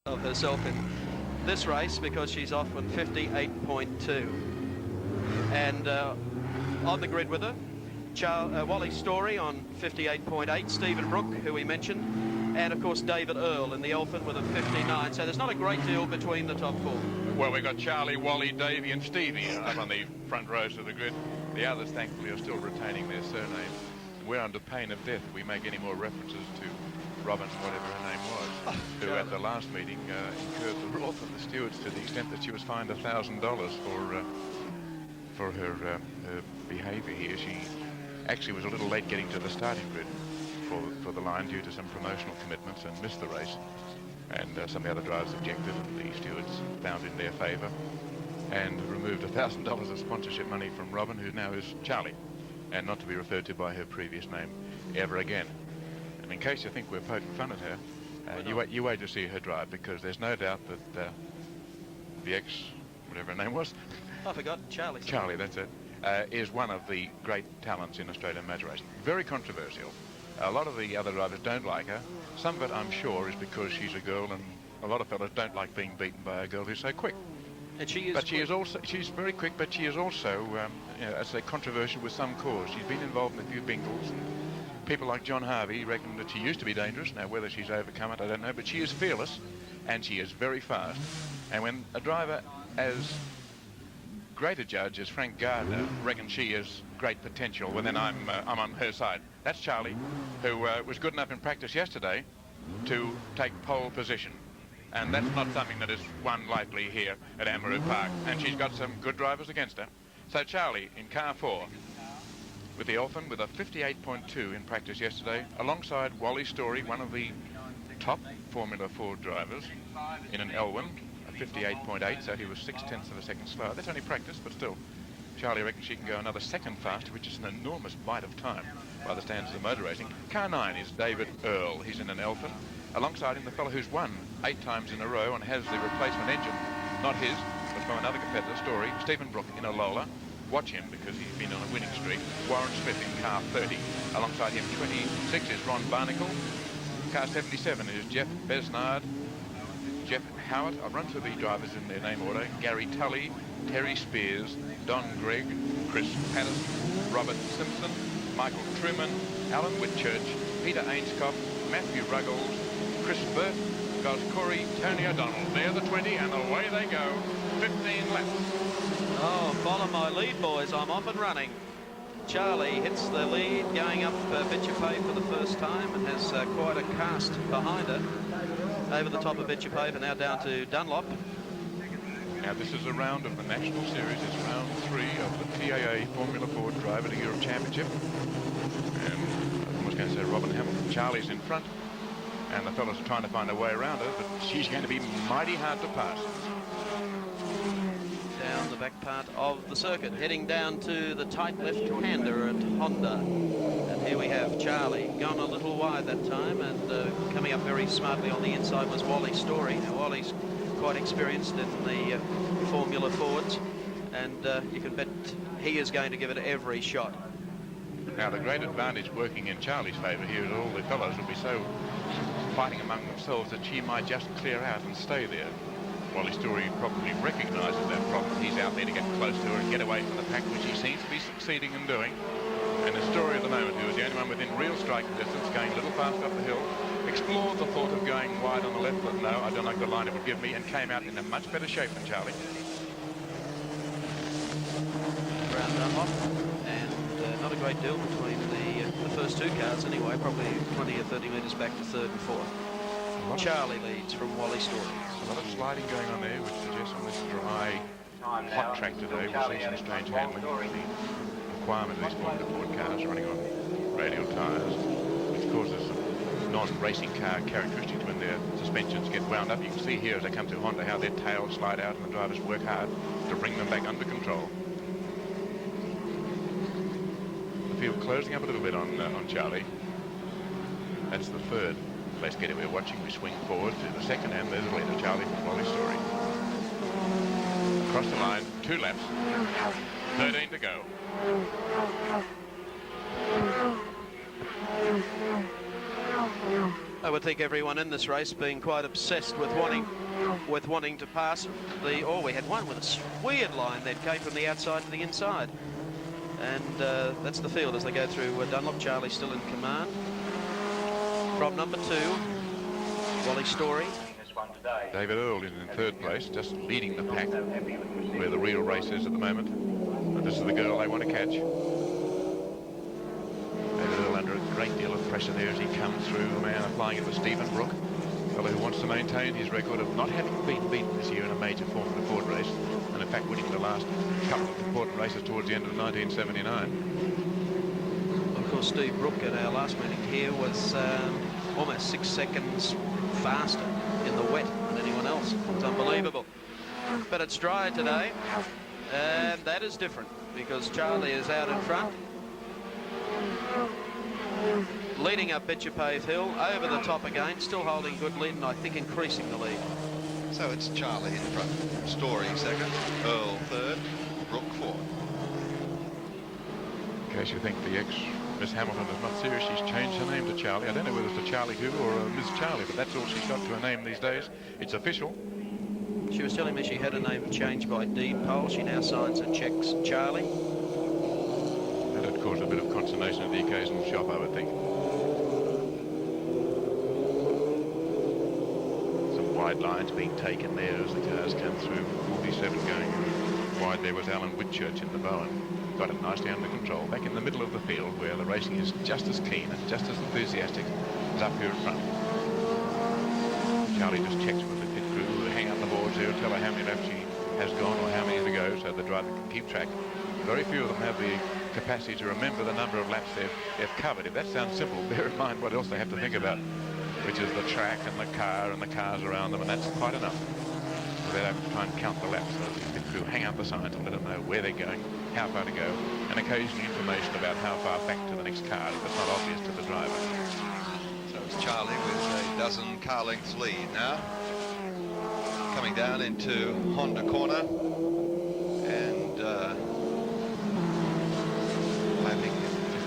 of herself in this race because she's off with 58.2. And on the grid with her, Wally Story on 58.8, Stephen Brook, who we mentioned, and of course David Earl in the Elephant with a 59. So there's not a great deal between the top four. Well, we've got Charlie, Wally, Davey and Stevie up on the front rows of the grid. The others, thankfully, are still retaining their surnames. We're under pain of death if we make any more references to Robyn, whatever her name was, who at the last meeting incurred the wrath of the stewards to the extent that she was fined $1,000 for her behaviour here. She actually was a little late getting to the starting grid for the line due to some promotional commitments and missed the race. And some of the other drivers objected, and the stewards found in their favour and removed $1,000 of sponsorship money from Robyn, who now is Charlie, and not to be referred to by her previous name ever again. And in case you think we're poking fun at her, you wait to see her drive, because there's no doubt that the whatever her name was, I forgot, Charlie. Charlie, that's it, is one of the great talents in Australian motor racing. Very controversial. A lot of the other drivers don't like her. Some of it, I'm sure, is because she's a girl, and a lot of fellas don't like being beaten by a girl who's so quick. And she is. But she's very quick, but she is also, I say, controversial with some cause. She's been involved in a few bingles. People like John Harvey reckon that she used to be dangerous. Now, whether she's overcome it, I don't know. But she is fearless, and she is very fast. And when a driver as great a judge as Frank Gardner reckons she is great potential, well, then I'm on her side. That's Charlie, who was good enough in practice yesterday to take pole position. And that's not something that is won lightly here at Amaroo Park. And she's got some good drivers against her. So Charlie in car 4 with the Elephant with a 58.2 in practice yesterday, alongside Wally Story, one of the top Formula Ford drivers, in an L1, a 58.8, so he was 0.6 of a second slower. That's only practice, but still, Charlie reckons she can go another second faster, which is an enormous bite of time by the standards of motor racing. Car 9 is David Earl. He's in an Elephant. Alongside him, the fellow who's won 8 times in a row and has the replacement engine, not his, but from another competitor, Story, Stephen Brook in a Lola. Watch him, because he's been on a winning streak. Warren Smith in car 30. Alongside him, 26 is Ron Barnacle. Car 77 is Jeff Besnard, Jeff Howard. I'll run through the drivers in their name order. Gary Tully, Terry Spears, Don Gregg, Chris Patterson, Robert Simpson, Michael Truman, Alan Whitchurch, Peter Ainscough, Matthew Ruggles, Chris Burt, Goz Corey, Tony O'Donnell. They're the 20, and away they go. 15 laps. Oh, follow my lead, boys. I'm off and running. Charlie hits the lead, going up Bitchapay for the first time, and has quite a cast behind her. Over the top of Bitchapay, and now down to Dunlop. Now this is a round of the National Series. It's round 3 of the TAA Formula Ford Driver to Europe Championship. And I was going to say Robyn Hamilton. Charlie's in front, and the fellas are trying to find a way around her, but she's going to be mighty hard to pass. Down the back part of the circuit, heading down to the tight left-hander at Honda. And here we have Charlie, gone a little wide that time, and coming up very smartly on the inside was Wally Story. Now Wally's quite experienced in the Formula Fords, and you can bet he is going to give it every shot. Now the great advantage working in Charlie's favour here is all the fellows will be so fighting among themselves that she might just clear out and stay there. Wally Story probably recognises that problem. He's out there to get close to her and get away from the pack, which he seems to be succeeding in doing. And the Story at the moment, who is the only one within real striking distance, going a little faster up the hill, explored the thought of going wide on the left, but no, I don't like the line it would give me, and came out in a much better shape than Charlie. Around Dunlop, and not a great deal between the first 2 cars anyway, probably 20 or 30 metres back to 3rd and 4th. Charlie leads from Wally Story. A lot of sliding going on there, which suggests on this dry, hot track today we'll see some strange handling. The requirement of these Formula Ford cars running on radial tyres, which causes some non-racing car characteristics when their suspensions get wound up. You can see here as they come to Honda how their tails slide out and the drivers work hard to bring them back under control. The field closing up a little bit on Charlie. That's the 3rd. Let's get it. We're watching. We swing forward to the 2nd, and there's the leader, Charlie from Wally Story. Across the line, 2 laps, 13 to go. would think everyone in this race being quite obsessed with wanting to pass the. Oh, we had one with a weird line that came from the outside to the inside, and that's the field as they go through Dunlop. Charlie still in command. From number 2, Wally Story. David Earl is in third place, just leading the pack where the real race is at the moment. And this is the girl they want to catch. David Earl under a great deal of pressure there as he comes through. The man applying it was Stephen Brook, a fellow who wants to maintain his record of not having been beaten this year in a major Formula Ford race, and in fact winning the last couple of important races towards the end of 1979. Of course, Steve Brook at our last meeting here was almost 6 seconds faster in the wet than anyone else. It's unbelievable. But it's dry today, and that is different because Charlie is out in front, leading up Bitchapave Hill, over the top again, still holding good lead, and I think increasing the lead. So it's Charlie in front, Story second, Earl third, Brook fourth. In case you think the Miss Hamilton is not serious, she's changed her name to Charlie. I don't know whether it's a Charlie Who or a Miss Charlie, but that's all she's got to her name these days. It's official. She was telling me she had her name changed by deed poll. She now signs and checks Charlie. That'd cause a bit of consternation at the occasional shop, I would think. Some wide lines being taken there as the cars come through. 47 going wide there was Alan Whitchurch in the Bowen. Got it nicely under control, back in the middle of the field where the racing is just as keen and just as enthusiastic as up here in front. Charlie just checks with the pit crew who hang up the boards here, tell her how many laps she has gone or how many to go so the driver can keep track. Very few of them have the capacity to remember the number of laps they've covered. If that sounds simple, bear in mind what else they have to think about, which is the track and the car and the cars around them, and that's quite enough. So they don't try and count the laps. So the pit crew hang up the signs and let them know where they're going, how far to go, and occasionally information about how far back to the next car if it's not obvious to the driver. So it's Charlie with a dozen car lengths lead now. Coming down into Honda corner and landing in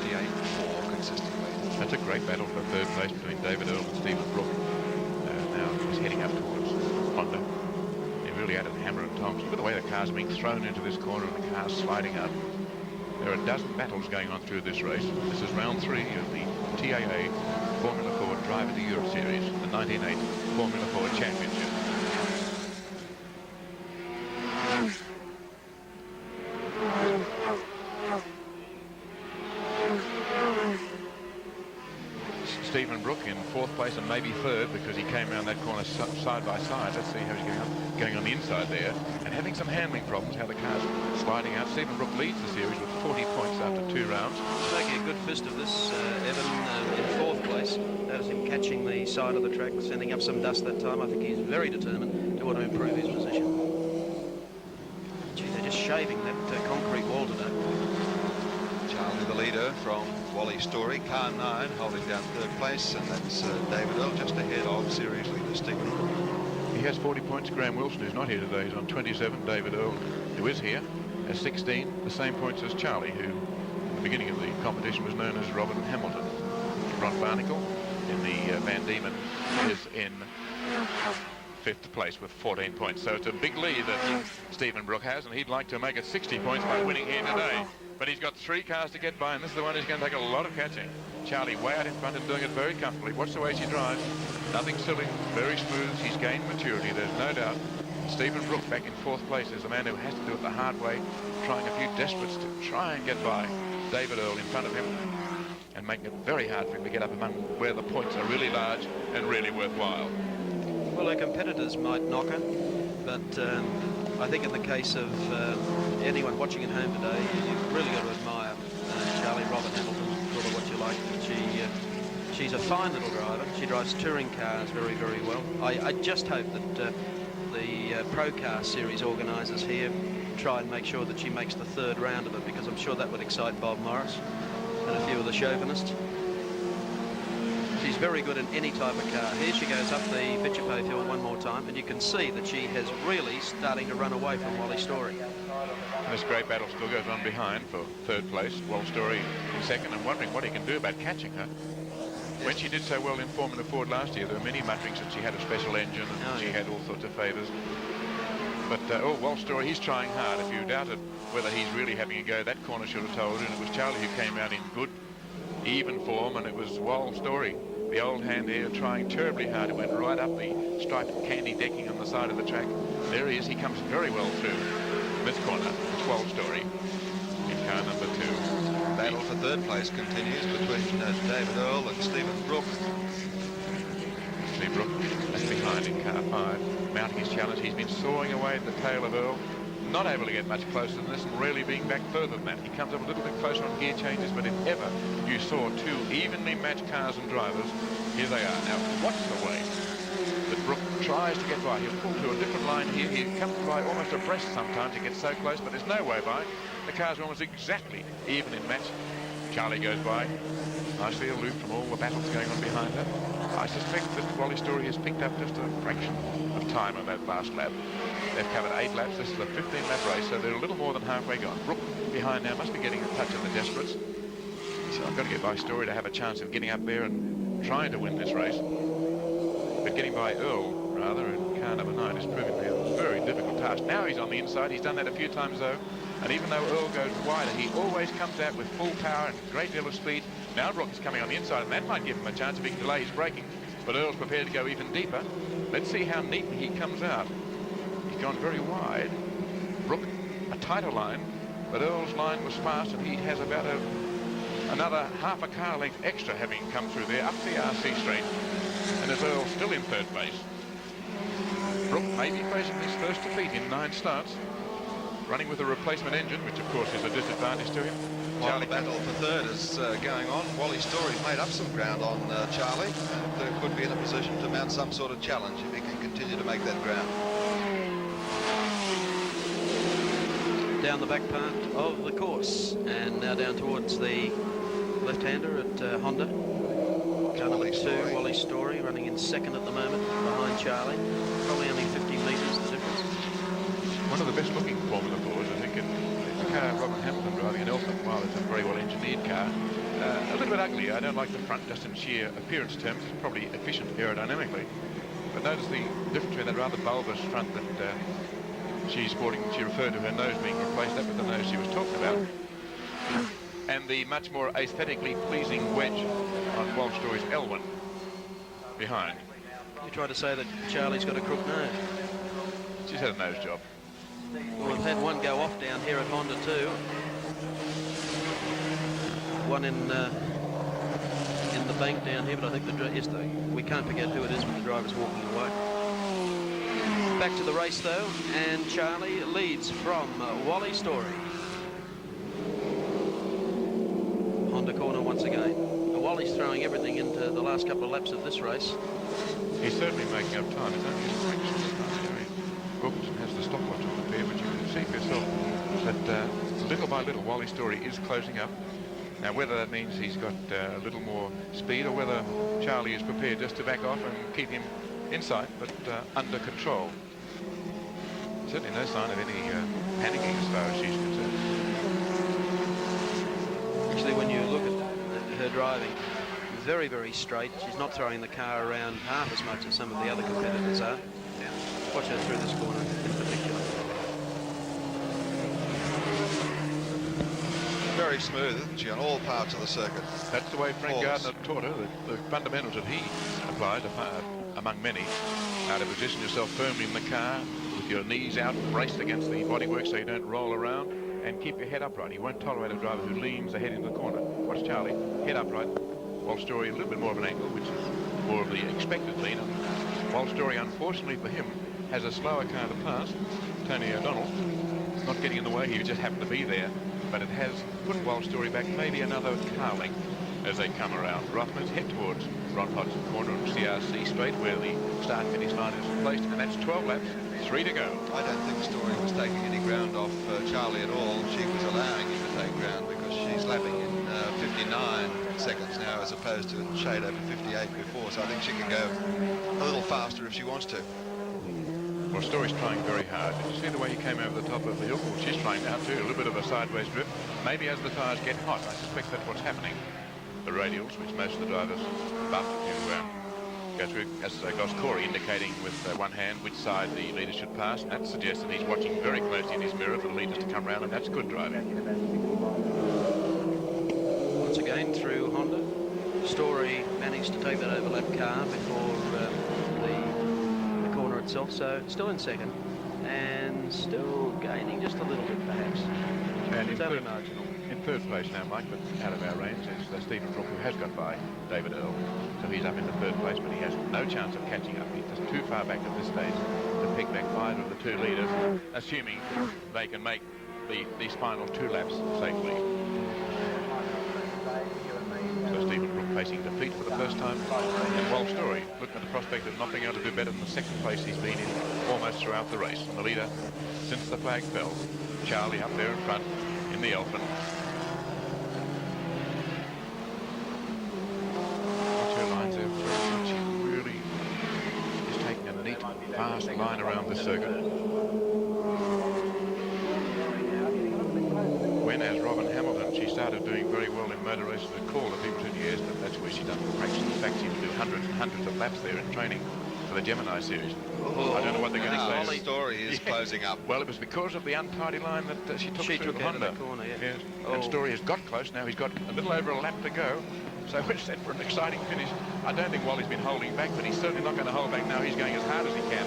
58.4 consistently. That's a great battle for third place between David Earl and Stephen Brook. Now he's heading up towards Honda. Really added hammer at times. Look at the way the cars are being thrown into this corner and the cars sliding up. There are a dozen battles going on through this race. This is round 3 of the TAA Formula Ford Drive of the Europe Series, the 1908 Formula Ford Championship. Stephen Brook in 4th place and maybe 3rd because he came around that corner side by side. Let's see how he's going on the inside there and having some handling problems, how the car's sliding out. Stephen Brook leads the series with 40 points after 2 rounds. Making a good fist of this, Evan, in 4th place. That is him catching the side of the track, sending up some dust that time. I think he's very determined to want to improve his position. Gee, they're just shaving that concrete wall today. Charlie the leader from Wally Story, car 9 holding down 3rd place, and that's David Earl just ahead of series leader Stephen Brook. He has 40 points. Graham Wilson, who's not here today, is on 27. David Earl, who is here, has 16, the same points as Charlie, who in the beginning of the competition was known as Robyn Hamilton. Ron Barnacle in the Van Diemen is in 5th place with 14 points. So it's a big lead that Stephen Brook has, and he'd like to make it 60 points by winning here today. But he's got 3 cars to get by, and this is the one who's going to take a lot of catching. Charlie way out in front and doing it very comfortably. Watch the way she drives. Nothing silly, very smooth. She's gained maturity, there's no doubt. Stephen Brook back in 4th place is the man who has to do it the hard way, trying a few desperates to try and get by David Earl in front of him and making it very hard for him to get up among where the points are really large and really worthwhile. Well, her competitors might knock her, but I think in the case of anyone watching at home today, you've really got to admire Charlie, Robyn Hamilton, call her what you like. She's a fine little driver. She drives touring cars very, very well. I just hope that the Pro Car Series organisers here try and make sure that she makes the 3rd round of it, because I'm sure that would excite Bob Morris and a few of the chauvinists. She's very good in any type of car. Here she goes up the Bitchapave Hill one more time, and you can see that she has really starting to run away from Wally Story. And this great battle still goes on behind for 3rd place. Wally Story in 2nd and wondering what he can do about catching her. Yes, when she did so well in Formula Ford last year, there were many mutterings that she had a special engine and she had all sorts of favours. But, Walsh Story, he's trying hard. If you doubted whether he's really having a go, that corner should have told you. And it was Charlie who came out in good, even form, and it was Walsh Story, the old hand there, trying terribly hard. It went right up the striped candy decking on the side of the track. There he is. He comes very well through this corner. It's Walsh Story in car number 2. Battle for third place continues between David Earl and Stephen Brook. Steve Brook left behind in car 5, mounting his challenge. He's been sawing away at the tail of Earl, not able to get much closer than this, and really being back further than that. He comes up a little bit closer on gear changes, but if ever you saw two evenly matched cars and drivers, here they are. Now, watch the way that Brook tries to get by. He'll pull to a different line here. He comes by almost abreast sometimes. He gets so close, but there's no way by. The cars are almost exactly even in match. Charlie goes by, nicely aloof from all the battles going on behind her. I suspect that Wally Story has picked up just a fraction of time on that last lap. They've covered 8 laps. This is a 15-lap race, so they're a little more than halfway gone. Brook behind now must be getting a touch of the desperates. So I've got to get by Story to have a chance of getting up there and trying to win this race. But getting by Earl, rather, in car number 9 is proving to be a very difficult task. Now he's on the inside. He's done that a few times, though. And even though Earl goes wider, he always comes out with full power and a great deal of speed. Now Brook is coming on the inside, and that might give him a chance if he can delay his braking. But Earl's prepared to go even deeper. Let's see how neatly he comes out. He's gone very wide. Brook, a tighter line, but Earl's line was fast, and he has about another half a car length extra having come through there up the RC straight. And as Earl still in third place. Brook may be facing his first defeat in 9 starts. Running with a replacement engine, which of course is a disadvantage to him. While the battle for third is going on, Wally Story's made up some ground on Charlie, and could be in a position to mount some sort of challenge if he can continue to make that ground. Down the back part of the course, and now down towards the left-hander at Honda. Car number 2, Wally Story, running in second at the moment, behind Charlie. Probably only 50 metres the difference. One of the best looking Formula Fords, I think, it's the car Robyn Hamilton driving an Eltham. While it's a very well engineered car, a little bit ugly. I don't like the front just in sheer appearance terms. It's probably efficient aerodynamically, but notice the difference between that rather bulbous front that she's sporting. She referred to her nose being replaced up with the nose she was talking about, and the much more aesthetically pleasing wedge on Walsh Story's L1 behind. You try to say that Charlie's got a crook nose. She's had a nose job. Well, we've had one go off down here at Honda too. One in the bank down here, but I think we can't forget who it is when the driver's walking away. Back to the race though, and Charlie leads from Wally Story. Honda corner once again. Wally's throwing everything into the last couple of laps of this race. He's certainly making up time. It's only a fraction of time. Brooks has the stopwatch on the pair, but you can see for yourself that little by little Wally Story is closing up. Now whether that means he's got a little more speed or whether Charlie is prepared just to back off and keep him in sight but under control. Certainly no sign of any panicking as far as she's concerned. Actually, when you look at her driving, very, very straight. She's not throwing the car around half as much as some of the other competitors are. Yeah. Watch her through this corner in particular. Very smooth, isn't she, on all parts of the circuit? That's the way Frank Gardner taught her, the fundamentals that he applies, among many. How to position yourself firmly in the car, with your knees out, braced against the bodywork so you don't roll around, and keep your head upright. He won't tolerate a driver who leans the head into the corner. Watch Charlie, head upright. Walsh Story a little bit more of an angle, which is more of the expected lean. Walsh Story, unfortunately for him, has a slower car to pass. Tony O'Donnell not getting in the way, he just happened to be there, but it has put Walsh Story back maybe another car length as they come around. Rothmans head towards Ron Hodgson corner of CRC straight where the start-finish line is placed, and that's 12 laps, 3 to go. I don't think Story was taking any ground off Charlie at all. She was allowing him to take ground because she's lapping in 59 seconds now as opposed to a shade over 58 before, so I think she can go a little faster if she wants to. Well, Story's trying very hard. Did you see the way he came over the top of the hill? Well, she's trying now too, a little bit of a sideways drift. Maybe as the tyres get hot, I suspect that's what's happening. the radials, which most of the drivers buff to go through. As goes Corey indicating with one hand which side the leaders should pass, and that suggests that he's watching very closely in his mirror for the leaders to come round, and that's good driving. Once again through Honda. Story managed to take that overlap car before the corner itself, so still in second and still gaining just a little bit perhaps. And It's only marginal. in third place now, Mike, but out of our range is Stephen Brook, who has got by David Earl. So he's up into third place, but he has no chance of catching up. He's just too far back at this stage to pick back 5 of the 2 leaders, assuming they can make these final 2 laps safely. So Stephen Brook facing defeat for the first time. And Wal Story looking at the prospect of not being able to do better than the second place he's been in almost throughout the race. And the leader since the flag fell, Charlie up there in front in the Elephant. Watch her lines there. She really is taking a neat, fast line around the circuit. When, as Robyn Hamilton, she started doing very well in motor races at Calder people 2 years, but that's where she done the practice. In fact, she would do hundreds and hundreds of laps there in training for the Gemini series. I don't know what they're going to say. The story is closing up. Well, it was because of the untidy line that she took through the Honda. Out of the corner, yeah. Yes. And Story has got close now. He's got a little over a lap to go. So we're set for an exciting finish. I don't think Wally's been holding back, but he's certainly not going to hold back now. He's going as hard as he can.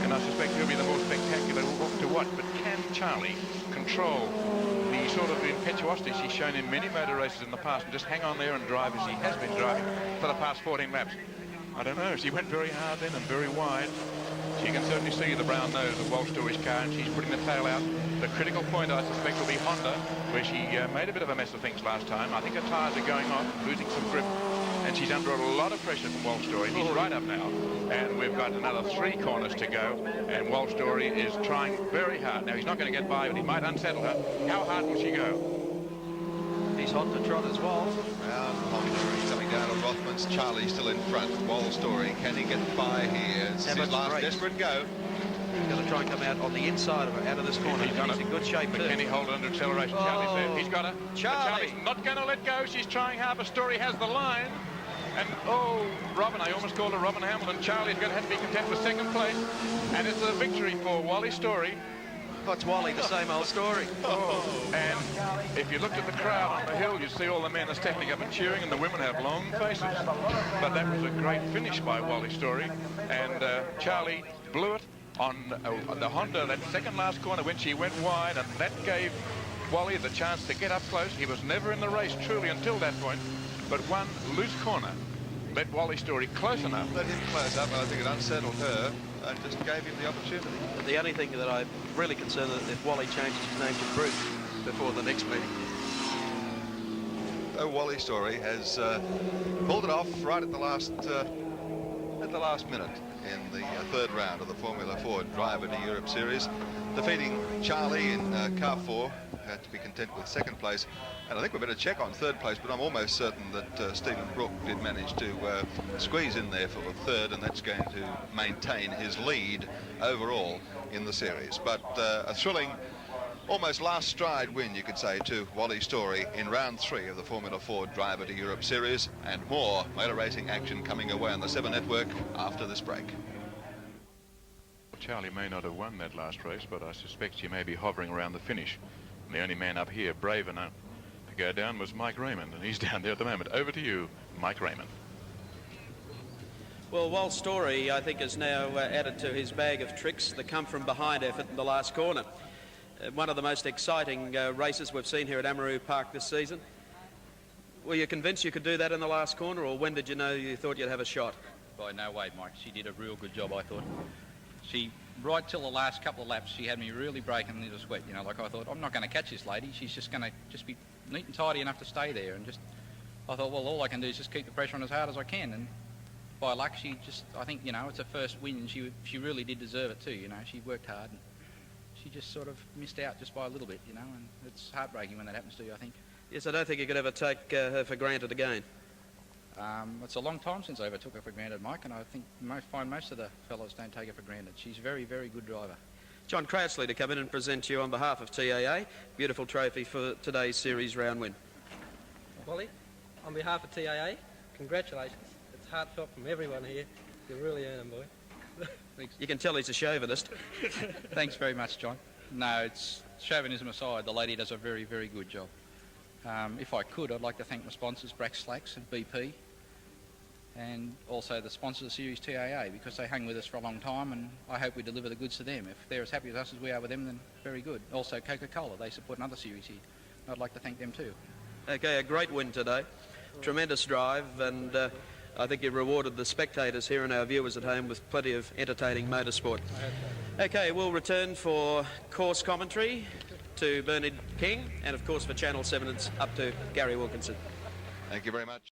And I suspect he'll be the more spectacular to watch. But can Charlie control the sort of impetuosity she's shown in many motor races in the past and just hang on there and drive as he has been driving for the past 14 laps? I don't know. She went very hard then and very wide. She can certainly see the brown nose of Wal Story's car, and she's putting the tail out. The critical point, I suspect, will be Honda, where she made a bit of a mess of things last time. I think her tyres are going off, losing some grip, and she's under a lot of pressure from Wal Story. He's right up now, and we've got another 3 corners to go, and Wal Story is trying very hard. Now, he's not going to get by, but he might unsettle her. How hard will she go? He's hot to trot as well. Honda is coming down on Rothmans. Charlie still in front. Wal Story, can he get by here? It's his last desperate go. He's going to try and come out on the inside of her, out of this corner. He's in good shape but too. Can he hold it under acceleration? Charlie's there. He's got her. Charlie. Charlie's not going to let go. She's trying hard, but Story has the line. And, oh, Robyn, I almost called her Robyn Hamilton. Charlie's going to have to be content with second place. And it's a victory for Wally Story. What's Wally, the same old story. Oh, and if you looked at the crowd on the hill, you'd see all the men are stepping up and cheering, and the women have long faces. But that was a great finish by Wally Story. And Charlie blew it on the Honda, that second last corner when she went wide, and that gave Wally the chance to get up close. He was never in the race, truly, until that point. But one loose corner let Wally Story close enough. Let him close up, and I think it unsettled her and just gave him the opportunity. The only thing that I'm really concerned is if Wally changes his name to Bruce before the next meeting. Oh, Wally Story has pulled it off right at the last minute in the third round of the Formula Ford Driver to Europe Series, defeating Charlie in car 4. Had to be content with second place, and I think we better check on third place, but I'm almost certain that Stephen Brook did manage to squeeze in there for the third, and that's going to maintain his lead overall in the series. But a thrilling, almost last stride win, you could say, to Wally Story in round 3 of the Formula Ford Driver to Europe Series, and more motor racing action coming away on the 7 Network after this break. Charlie may not have won that last race, but I suspect she may be hovering around the finish. And the only man up here brave enough to go down was Mike Raymond, and he's down there at the moment. Over to you, Mike Raymond. Well, Wal Story, I think, has now added to his bag of tricks the come-from-behind effort in the last corner. One of the most exciting races we've seen here at Amaroo Park this season. Were you convinced you could do that in the last corner, or when did you know you thought you'd have a shot? By no way, Mike. She did a real good job, I thought. She, right till the last couple of laps, she had me really breaking into sweat. You know, like I thought, I'm not going to catch this lady. She's just going to be neat and tidy enough to stay there. And I thought, well, all I can do is just keep the pressure on as hard as I can. And by luck, she just, I think, you know, it's her first win, and she really did deserve it too. You know, she worked hard, and she just sort of missed out just by a little bit, you know, and it's heartbreaking when that happens to you, I think. Yes, I don't think you could ever take her for granted again. It's a long time since I ever took her for granted, Mike, and I think find most of the fellows don't take her for granted. She's a very, very good driver. John Crouchley to come in and present you on behalf of TAA. Beautiful trophy for today's series round win. Wally, on behalf of TAA, congratulations. It's heartfelt from everyone here. You really earn them, boy. You can tell he's a chauvinist. Thanks very much, John. No, it's chauvinism aside, the lady does a very, very good job. If I could, I'd like to thank my sponsors, Brack Slacks and BP, and also the sponsors of the series TAA, because they hung with us for a long time, and I hope we deliver the goods to them. If they're as happy with us as we are with them, then very good. Also Coca Cola, they support another series here. I'd like to thank them too. Okay, a great win today. Tremendous drive, and I think you rewarded the spectators here and our viewers at home with plenty of entertaining motorsport. Okay, we'll return for course commentary to Bernard King, and of course for Channel 7 it's up to Gary Wilkinson. Thank you very much.